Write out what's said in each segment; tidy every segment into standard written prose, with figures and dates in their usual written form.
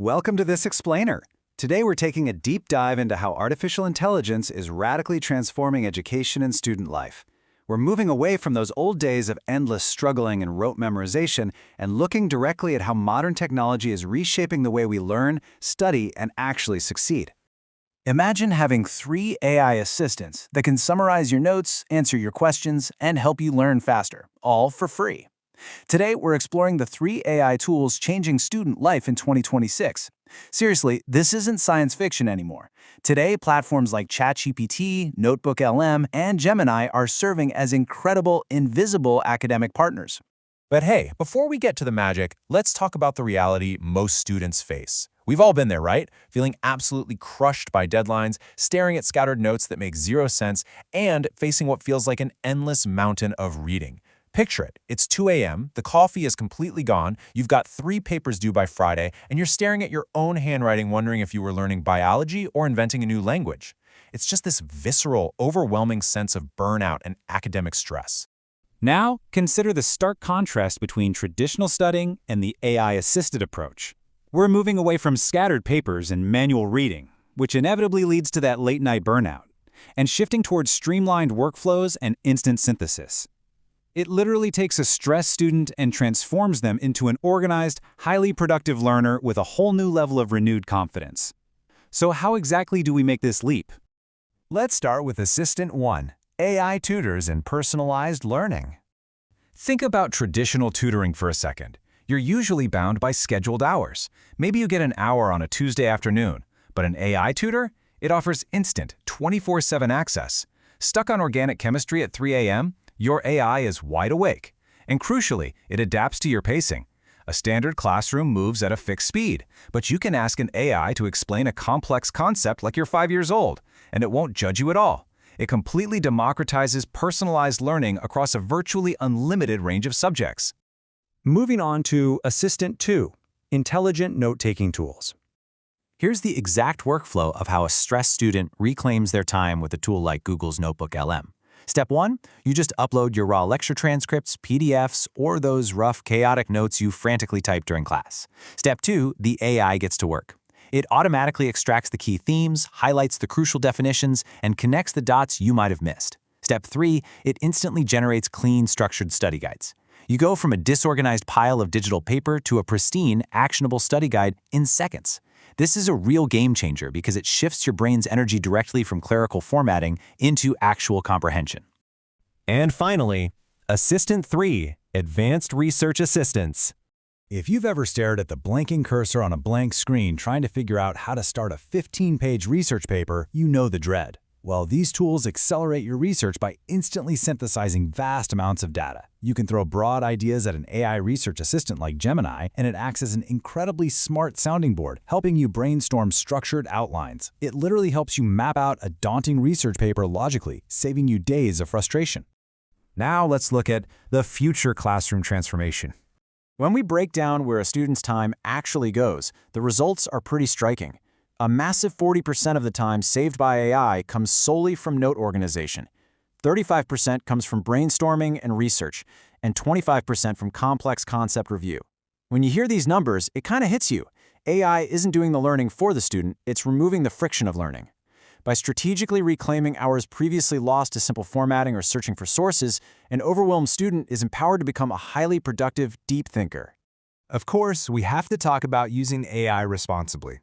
Welcome to this explainer. Today we're taking a deep dive into how artificial intelligence is radically transforming education and student life. We're moving away from those old days of endless struggling and rote memorization and looking directly at how modern technology is reshaping the way we learn, study, and actually succeed. Imagine having 3 AI assistants that can summarize your notes, answer your questions, and help you learn faster, all for free. Today, we're exploring the 3 AI tools changing student life in 2026. Seriously, this isn't science fiction anymore. Today, platforms like ChatGPT, NotebookLM, and Gemini are serving as incredible, invisible academic partners. But hey, before we get to the magic, let's talk about the reality most students face. We've all been there, right? Feeling absolutely crushed by deadlines, staring at scattered notes that make zero sense, and facing what feels like an endless mountain of reading. Picture it. It's 2 a.m., the coffee is completely gone, you've got 3 papers due by Friday, and you're staring at your own handwriting wondering if you were learning biology or inventing a new language. It's just this visceral, overwhelming sense of burnout and academic stress. Now, consider the stark contrast between traditional studying and the AI-assisted approach. We're moving away from scattered papers and manual reading, which inevitably leads to that late-night burnout, and shifting towards streamlined workflows and instant synthesis. It literally takes a stressed student and transforms them into an organized, highly productive learner with a whole new level of renewed confidence. So how exactly do we make this leap? Let's start with Assistant 1, AI Tutors and Personalized Learning. Think about traditional tutoring for a second. You're usually bound by scheduled hours. Maybe you get an hour on a Tuesday afternoon, but an AI tutor? It offers instant, 24/7 access. Stuck on organic chemistry at 3 a.m.? Your AI is wide awake. And crucially, it adapts to your pacing. A standard classroom moves at a fixed speed, but you can ask an AI to explain a complex concept like you're 5 years old, and it won't judge you at all. It completely democratizes personalized learning across a virtually unlimited range of subjects. Moving on to Assistant 2, Intelligent Note-Taking Tools. Here's the exact workflow of how a stressed student reclaims their time with a tool like Google's NotebookLM. Step 1, you just upload your raw lecture transcripts, PDFs, or those rough, chaotic notes you frantically typed during class. Step 2, the AI gets to work. It automatically extracts the key themes, highlights the crucial definitions, and connects the dots you might have missed. Step 3, it instantly generates clean, structured study guides. You go from a disorganized pile of digital paper to a pristine, actionable study guide in seconds. This is a real game changer because it shifts your brain's energy directly from clerical formatting into actual comprehension. And finally, Assistant 3, Advanced Research Assistance. If you've ever stared at the blinking cursor on a blank screen trying to figure out how to start a 15-page research paper, you know the dread. Well, these tools accelerate your research by instantly synthesizing vast amounts of data. You can throw broad ideas at an AI research assistant like Gemini, and it acts as an incredibly smart sounding board, helping you brainstorm structured outlines. It literally helps you map out a daunting research paper logically, saving you days of frustration. Now let's look at the future classroom transformation. When we break down where a student's time actually goes, the results are pretty striking. A massive 40% of the time saved by AI comes solely from note organization. 35% comes from brainstorming and research, and 25% from complex concept review. When you hear these numbers, it kind of hits you. AI isn't doing the learning for the student, it's removing the friction of learning. By strategically reclaiming hours previously lost to simple formatting or searching for sources, an overwhelmed student is empowered to become a highly productive, deep thinker. Of course, we have to talk about using AI responsibly.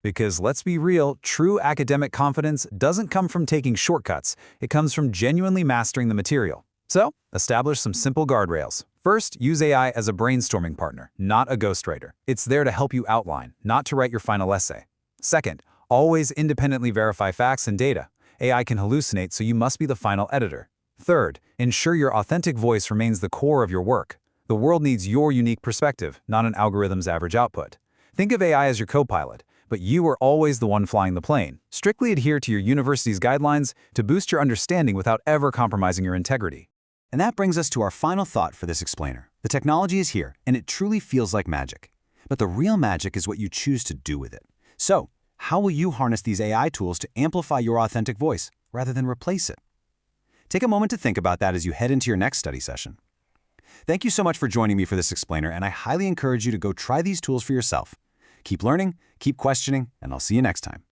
Because let's be real, true academic confidence doesn't come from taking shortcuts. It comes from genuinely mastering the material. So, establish some simple guardrails. First, use AI as a brainstorming partner, not a ghostwriter. It's there to help you outline, not to write your final essay. Second, always independently verify facts and data. AI can hallucinate, so you must be the final editor. Third, ensure your authentic voice remains the core of your work. The world needs your unique perspective, not an algorithm's average output. Think of AI as your co-pilot, but you are always the one flying the plane. Strictly adhere to your university's guidelines to boost your understanding without ever compromising your integrity. And that brings us to our final thought for this explainer. The technology is here, and it truly feels like magic. But the real magic is what you choose to do with it. So, how will you harness these AI tools to amplify your authentic voice rather than replace it? Take a moment to think about that as you head into your next study session. Thank you so much for joining me for this explainer, and I highly encourage you to go try these tools for yourself. Keep learning, keep questioning, and I'll see you next time.